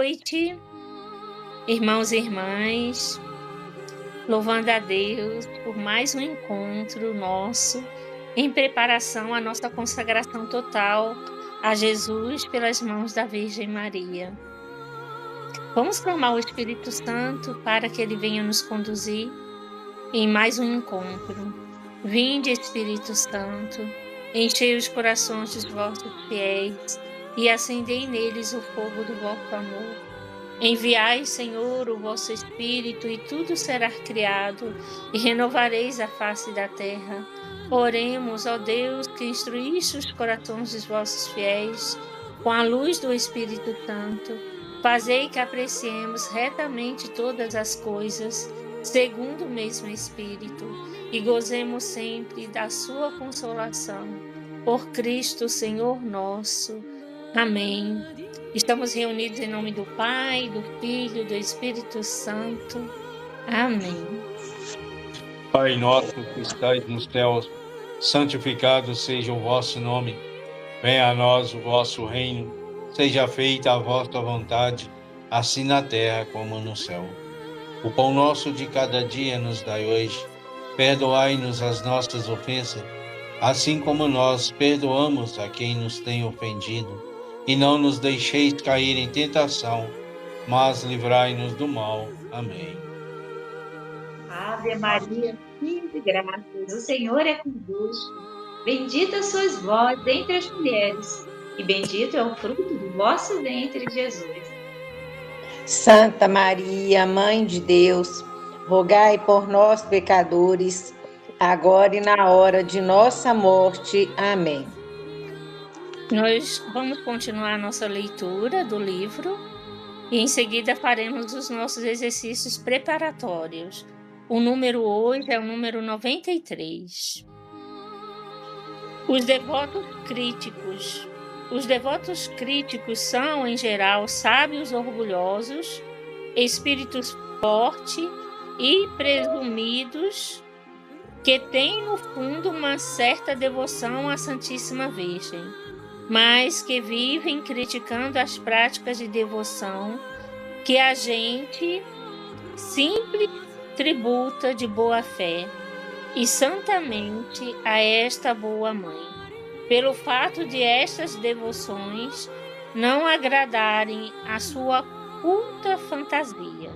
noite, irmãos e irmãs, louvando a Deus por mais um encontro nosso em preparação à nossa consagração total a Jesus pelas mãos da Virgem Maria. Vamos clamar o Espírito Santo para que ele venha nos conduzir em mais um encontro. Vinde, Espírito Santo, enchei os corações dos vossos fiéis e acendei neles o fogo do vosso amor. Enviai, Senhor, o vosso Espírito, e tudo será criado, e renovareis a face da terra. Oremos, ó Deus, que instruíste os corações dos vossos fiéis com a luz do Espírito Santo. Fazei que apreciemos retamente todas as coisas, segundo o mesmo Espírito, e gozemos sempre da sua consolação. Por Cristo, Senhor nosso. Amém. Estamos reunidos em nome do Pai, do Filho e do Espírito Santo. Amém. Pai nosso que estais nos céus, santificado seja o vosso nome. Venha a nós o vosso reino. Seja feita a vossa vontade, assim na terra como no céu. O pão nosso de cada dia nos dai hoje. Perdoai-nos as nossas ofensas, assim como nós perdoamos a quem nos tem ofendido. E não nos deixeis cair em tentação, mas livrai-nos do mal. Amém. Ave Maria, cheia de graças, o Senhor é convosco. Bendita sois vós entre as mulheres, e bendito é o fruto do vosso ventre, Jesus. Santa Maria, Mãe de Deus, rogai por nós, pecadores, agora e na hora de nossa morte. Amém. Nós vamos continuar a nossa leitura do livro e em seguida faremos os nossos exercícios preparatórios. O número hoje é o número 93. Os devotos críticos. Os devotos críticos são, em geral, sábios orgulhosos, espíritos fortes e presumidos que têm, no fundo, uma certa devoção à Santíssima Virgem, mas que vivem criticando as práticas de devoção que a gente simples tributa de boa fé e santamente a esta boa mãe, pelo fato de estas devoções não agradarem a sua culta fantasia.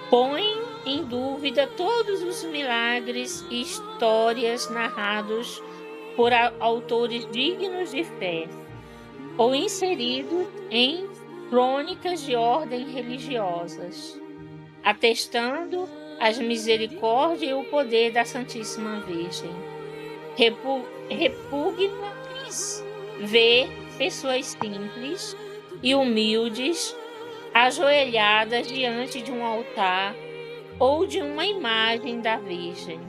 Põem em dúvida todos os milagres e histórias narrados por autores dignos de fé, ou inseridos em crônicas de ordem religiosas, atestando as misericórdias e o poder da Santíssima Virgem. Repugna-lhes ver pessoas simples e humildes ajoelhadas diante de um altar ou de uma imagem da Virgem,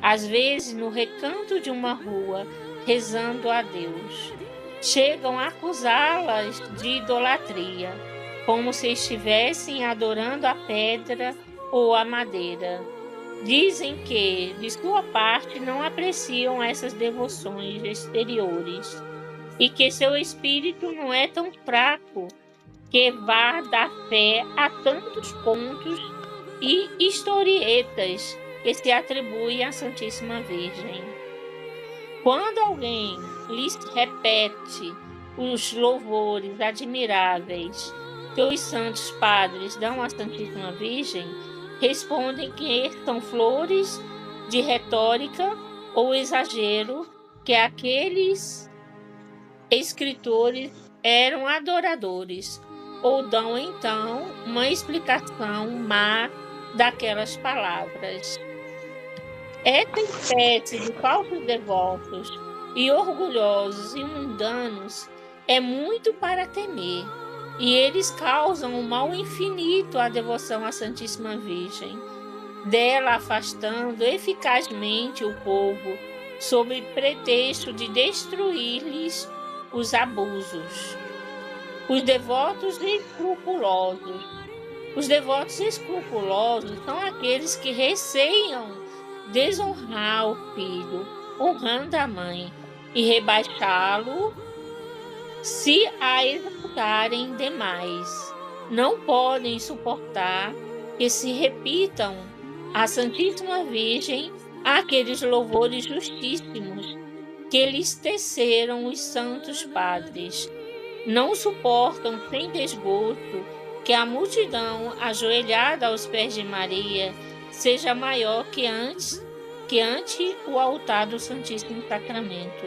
às vezes no recanto de uma rua, rezando a Deus. Chegam a acusá-las de idolatria, como se estivessem adorando a pedra ou a madeira. Dizem que, de sua parte, não apreciam essas devoções exteriores e que seu espírito não é tão fraco que vá dar fé a tantos contos e historietas que se atribuem à Santíssima Virgem. Quando alguém lhes repete os louvores admiráveis que os santos padres dão à Santíssima Virgem, respondem que são flores de retórica ou exagero, que aqueles escritores eram adoradores, ou dão então uma explicação má daquelas palavras. Essa espécie de falsos devotos e orgulhosos e mundanos é muito para temer, e eles causam um mal infinito à devoção à Santíssima Virgem, dela afastando eficazmente o povo, sob pretexto de destruir-lhes os abusos. Os devotos escrupulosos são aqueles que receiam desonrar o filho, honrando a mãe, e rebaixá-lo se a exaltarem demais. Não podem suportar que se repitam à Santíssima Virgem aqueles louvores justíssimos que lhes teceram os santos padres. Não suportam sem desgosto que a multidão ajoelhada aos pés de Maria seja maior que ante o altar do Santíssimo Sacramento,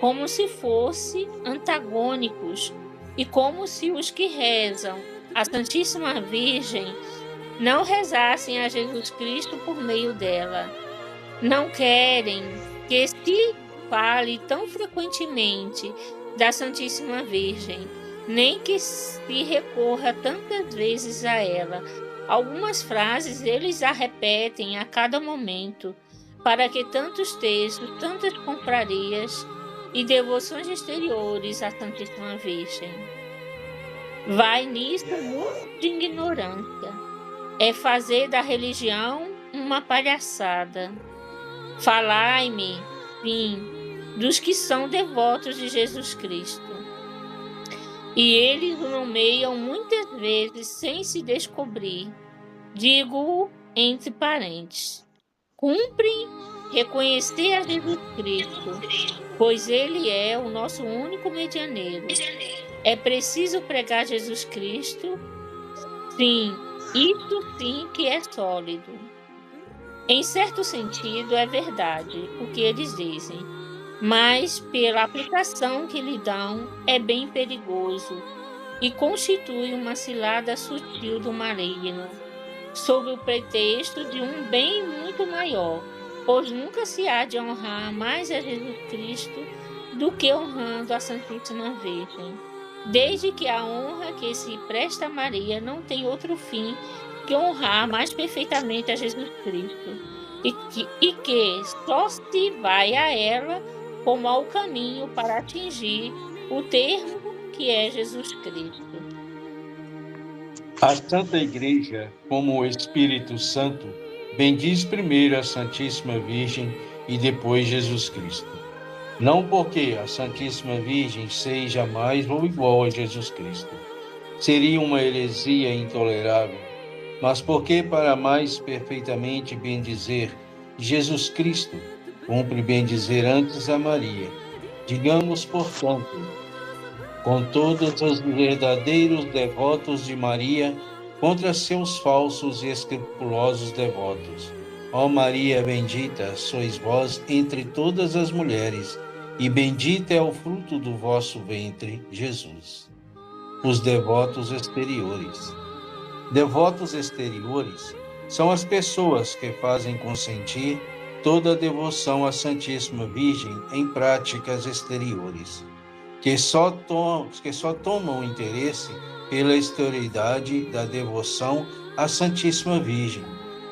como se fossem antagônicos e como se os que rezam a Santíssima Virgem não rezassem a Jesus Cristo por meio dela. Não querem que se fale tão frequentemente da Santíssima Virgem, nem que se recorra tantas vezes a ela. Algumas frases eles a repetem a cada momento, para que tantos textos, tantas confrarias e devoções exteriores à Santíssima Virgem. Vai nisso muito de ignorância. É fazer da religião uma palhaçada. Falai-me, sim, dos que são devotos de Jesus Cristo. E eles o nomeiam muitas vezes sem se descobrir. Digo-o entre parênteses. Cumpre reconhecer a Jesus Cristo, pois Ele é o nosso único medianeiro. É preciso pregar Jesus Cristo? Sim, isso sim que é sólido. Em certo sentido, é verdade o que eles dizem, mas pela aplicação que lhe dão, é bem perigoso e constitui uma cilada sutil do maligno, sob o pretexto de um bem muito maior, pois nunca se há de honrar mais a Jesus Cristo do que honrando a Santíssima Virgem, desde que a honra que se presta a Maria não tem outro fim que honrar mais perfeitamente a Jesus Cristo, e que só se vai a ela como ao caminho para atingir o termo que é Jesus Cristo. A Santa Igreja, como o Espírito Santo, bendiz primeiro a Santíssima Virgem e depois Jesus Cristo. Não porque a Santíssima Virgem seja mais ou igual a Jesus Cristo. Seria uma heresia intolerável, mas porque para mais perfeitamente bendizer Jesus Cristo, cumpre bendizer antes a Maria. Digamos, portanto, com todos os verdadeiros devotos de Maria contra seus falsos e escrupulosos devotos. Ó Maria bendita, sois vós entre todas as mulheres, e bendito é o fruto do vosso ventre, Jesus. Os devotos exteriores. Devotos exteriores são as pessoas que fazem consentir toda a devoção à Santíssima Virgem em práticas exteriores, que só tomam interesse pela exterioridade da devoção à Santíssima Virgem,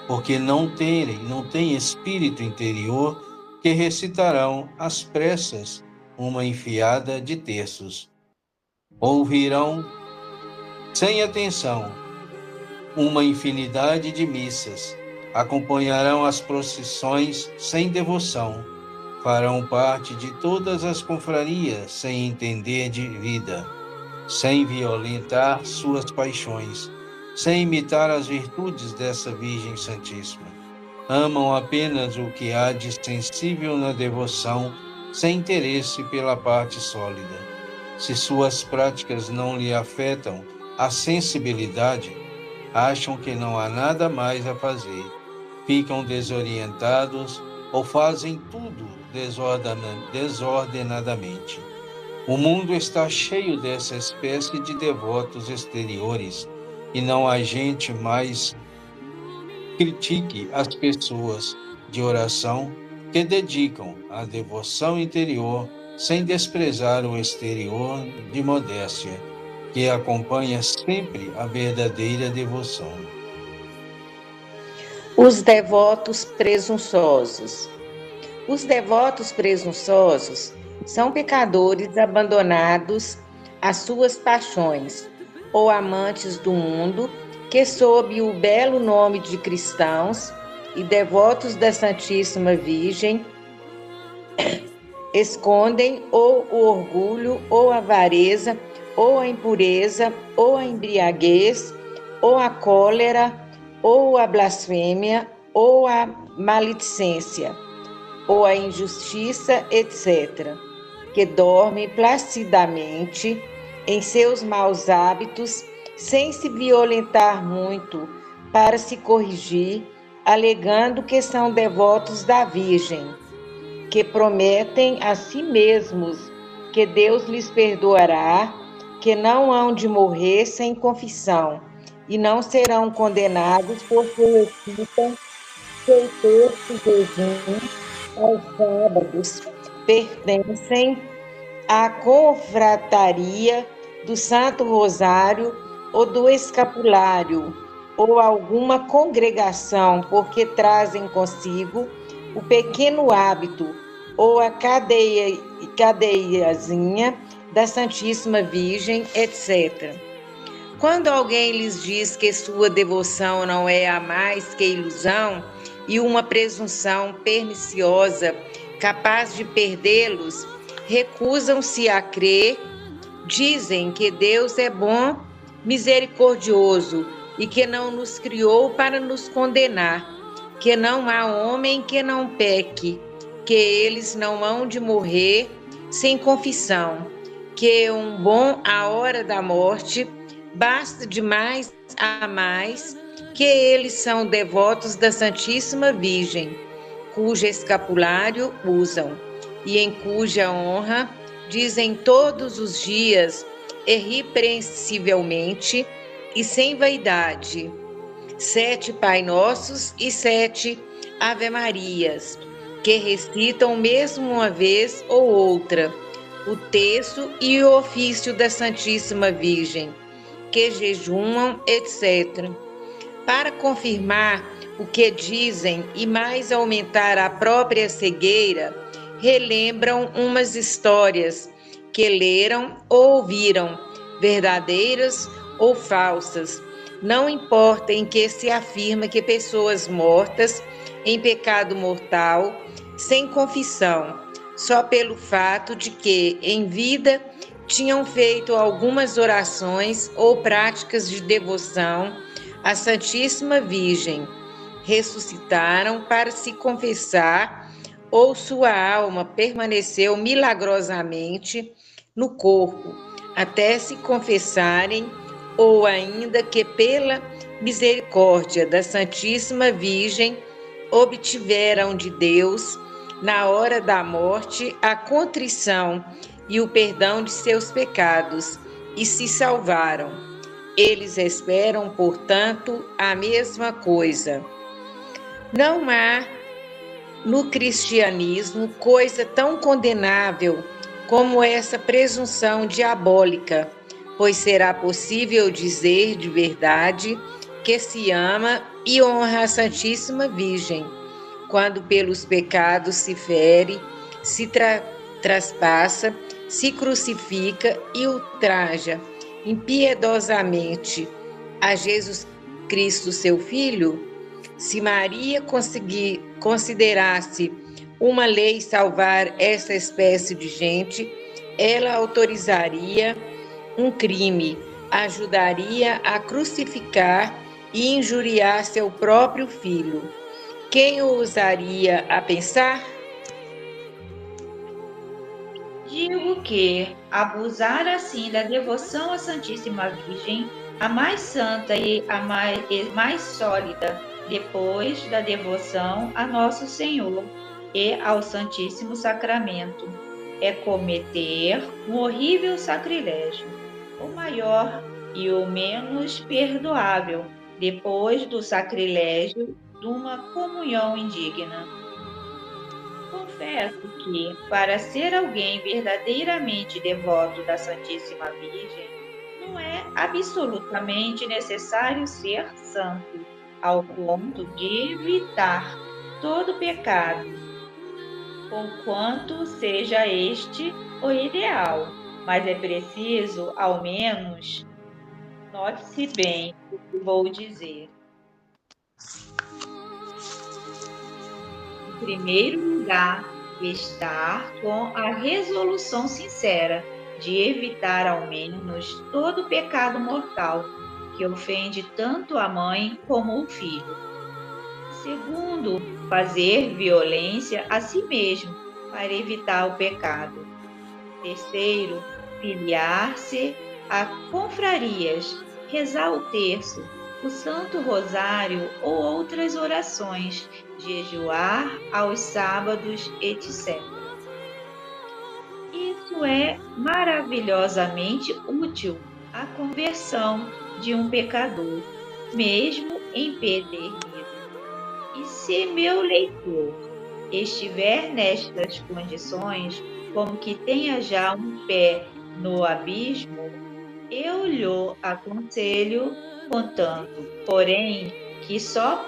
porque não têm espírito interior, que recitarão às pressas uma enfiada de terços. Ouvirão sem atenção uma infinidade de missas, acompanharão as procissões sem devoção, farão parte de todas as confrarias sem entender de vida, sem violentar suas paixões, sem imitar as virtudes dessa Virgem Santíssima. Amam apenas o que há de sensível na devoção, sem interesse pela parte sólida. Se suas práticas não lhe afetam a sensibilidade, acham que não há nada mais a fazer, ficam desorientados ou fazem tudo desordenadamente. O mundo está cheio dessa espécie de devotos exteriores e não há gente mais critique as pessoas de oração que dedicam à devoção interior sem desprezar o exterior de modéstia, que acompanha sempre a verdadeira devoção. Os devotos presunçosos. Os devotos presunçosos são pecadores abandonados às suas paixões, ou amantes do mundo, que sob o belo nome de cristãos e devotos da Santíssima Virgem, escondem ou o orgulho, ou a avareza, ou a impureza, ou a embriaguez, ou a cólera, ou a blasfêmia, ou a maledicência, ou a injustiça, etc., que dormem placidamente em seus maus hábitos, sem se violentar muito, para se corrigir, alegando que são devotos da Virgem, que prometem a si mesmos que Deus lhes perdoará, que não hão de morrer sem confissão, e não serão condenados porque recitam seu texto jejum aos sábados, pertencem à confrataria do Santo Rosário ou do Escapulário, ou alguma congregação, porque trazem consigo o pequeno hábito ou a cadeiazinha da Santíssima Virgem, etc. Quando alguém lhes diz que sua devoção não é a mais que ilusão e uma presunção perniciosa capaz de perdê-los, recusam-se a crer, dizem que Deus é bom, misericordioso e que não nos criou para nos condenar, que não há homem que não peque, que eles não hão de morrer sem confissão, que um bom à hora da morte basta de mais a mais, que eles são devotos da Santíssima Virgem, cujo escapulário usam, e em cuja honra dizem todos os dias, irrepreensivelmente e sem vaidade, 7 Pai Nossos e 7 Ave Marias, que recitam mesmo uma vez ou outra o texto e o ofício da Santíssima Virgem, que jejumam, etc. Para confirmar o que dizem e mais aumentar a própria cegueira, relembram umas histórias que leram ou ouviram, verdadeiras ou falsas. Não importa em que se afirma que pessoas mortas em pecado mortal, sem confissão, só pelo fato de que, em vida, tinham feito algumas orações ou práticas de devoção à Santíssima Virgem, ressuscitaram para se confessar, ou sua alma permaneceu milagrosamente no corpo, até se confessarem, ou ainda que pela misericórdia da Santíssima Virgem obtiveram de Deus, na hora da morte, a contrição e o perdão de seus pecados, e se salvaram. Eles esperam, portanto, a mesma coisa. Não há no cristianismo coisa tão condenável como essa presunção diabólica, pois será possível dizer de verdade que se ama e honra a Santíssima Virgem, quando pelos pecados se fere, se traspassa, se crucifica e ultraja impiedosamente a Jesus Cristo, seu Filho. Se Maria considerasse uma lei salvar essa espécie de gente, ela autorizaria um crime, ajudaria a crucificar e injuriar seu próprio filho. Quem ousaria a pensar? Digo que abusar assim da devoção à Santíssima Virgem, a mais santa e a mais sólida, depois da devoção a Nosso Senhor e ao Santíssimo Sacramento, é cometer um horrível sacrilégio, o maior e o menos perdoável, depois do sacrilégio de uma comunhão indigna. Confesso que, para ser alguém verdadeiramente devoto da Santíssima Virgem, não é absolutamente necessário ser santo, ao ponto de evitar todo pecado, conquanto seja este o ideal, mas é preciso, ao menos, note-se bem o que vou dizer. Em primeiro lugar, estar com a resolução sincera de evitar ao menos todo pecado mortal que ofende tanto a mãe como o filho. Segundo, fazer violência a si mesmo para evitar o pecado. Terceiro, filiar-se a confrarias, rezar o terço, o Santo Rosário ou outras orações, jejuar aos sábados, etc. Isso é maravilhosamente útil à conversão de um pecador, mesmo empedernido. E se meu leitor estiver nestas condições, como que tenha já um pé no abismo, eu lhe aconselho, contanto, porém, que só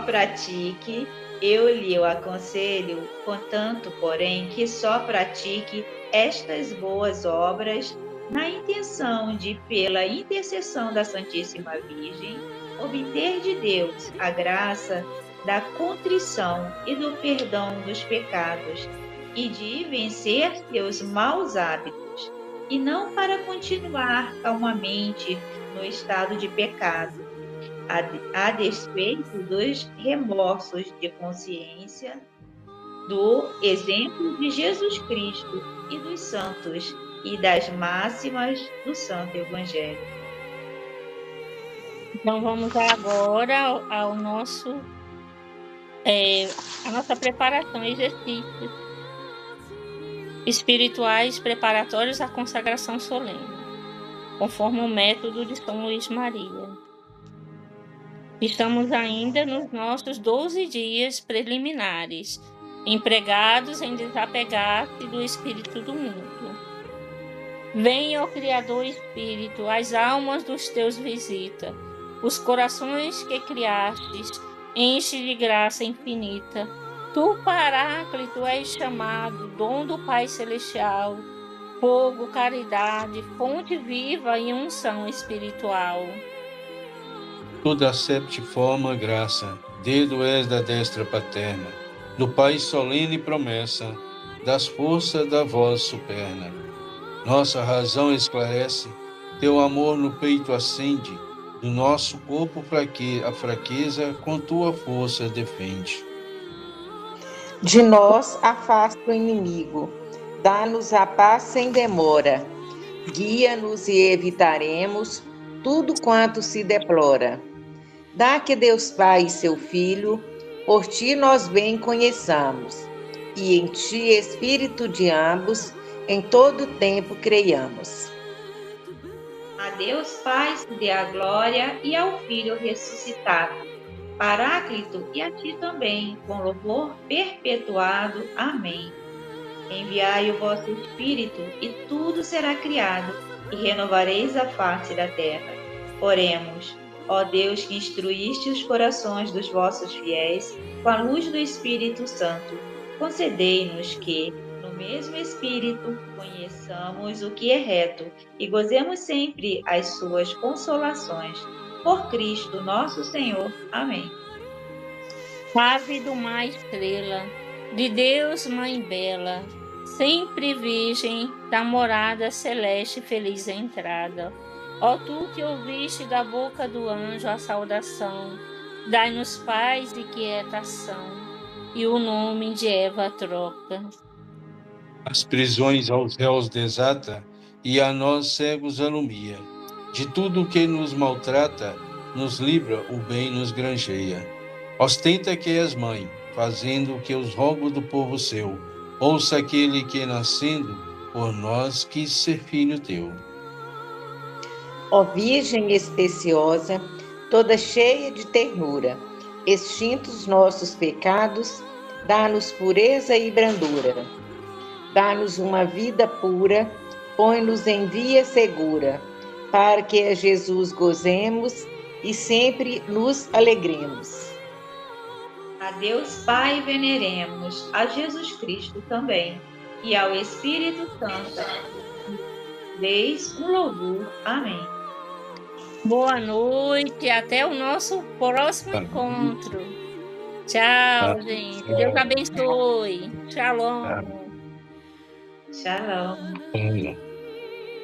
pratique, eu lhe aconselho, contanto, porém, que só pratique estas boas obras na intenção de, pela intercessão da Santíssima Virgem, obter de Deus a graça da contrição e do perdão dos pecados e de vencer seus maus hábitos, e não para continuar calmamente no estado de pecado, a despeito dos remorsos de consciência, do exemplo de Jesus Cristo e dos santos e das máximas do Santo Evangelho. Então vamos agora ao nosso a nossa preparação, exercícios espirituais preparatórios à consagração solene, conforme o método de São Luís Maria. Estamos ainda nos nossos 12 dias preliminares, empregados em desapegar-se do espírito do mundo. Venha, ó Criador Espírito, as almas dos teus visita, os corações que criastes, enche de graça infinita. Tu, Paráclito, és chamado, dom do Pai Celestial, fogo, caridade, fonte viva e unção espiritual. Tu da septiforme graça, dedo és da destra paterna, do Pai solene promessa, das forças da voz superna. Nossa razão esclarece, teu amor no peito acende, do nosso corpo a fraqueza com tua força defende. De nós afasta o inimigo, dá-nos a paz sem demora, guia-nos e evitaremos tudo quanto se deplora. Dá que Deus Pai e seu Filho, por ti nós bem conheçamos, e em ti, Espírito de ambos, em todo tempo creiamos. A Deus Pai se dê a glória e ao Filho ressuscitado, Paráclito, e a ti também, com louvor perpetuado. Amém. Enviai o vosso Espírito, e tudo será criado, e renovareis a face da terra. Oremos. Ó Deus, que instruíste os corações dos vossos fiéis com a luz do Espírito Santo, concedei-nos que, no mesmo Espírito, conheçamos o que é reto e gozemos sempre as suas consolações. Por Cristo nosso Senhor. Amém. Ave do mar estrela, de Deus Mãe bela, sempre virgem, da morada celeste feliz entrada. Ó tu que ouviste da boca do anjo a saudação, dai-nos paz e quietação, e o nome de Eva troca. As prisões aos réus desata, e a nós cegos alumia. De tudo que nos maltrata, nos livra, o bem nos granjeia. Ostenta que és mãe, fazendo que os rogos do povo seu, ouça aquele que, nascendo, por nós quis ser filho teu. Ó Virgem especiosa, toda cheia de ternura, extintos nossos pecados, dá-nos pureza e brandura. Dá-nos uma vida pura, põe-nos em via segura, para que a Jesus gozemos e sempre nos alegremos. A Deus Pai veneremos, a Jesus Cristo também, e ao Espírito Santo, deis um louvor. Amém. Boa noite, até o nosso próximo encontro. Tchau, gente. Deus abençoe. Shalom. Shalom.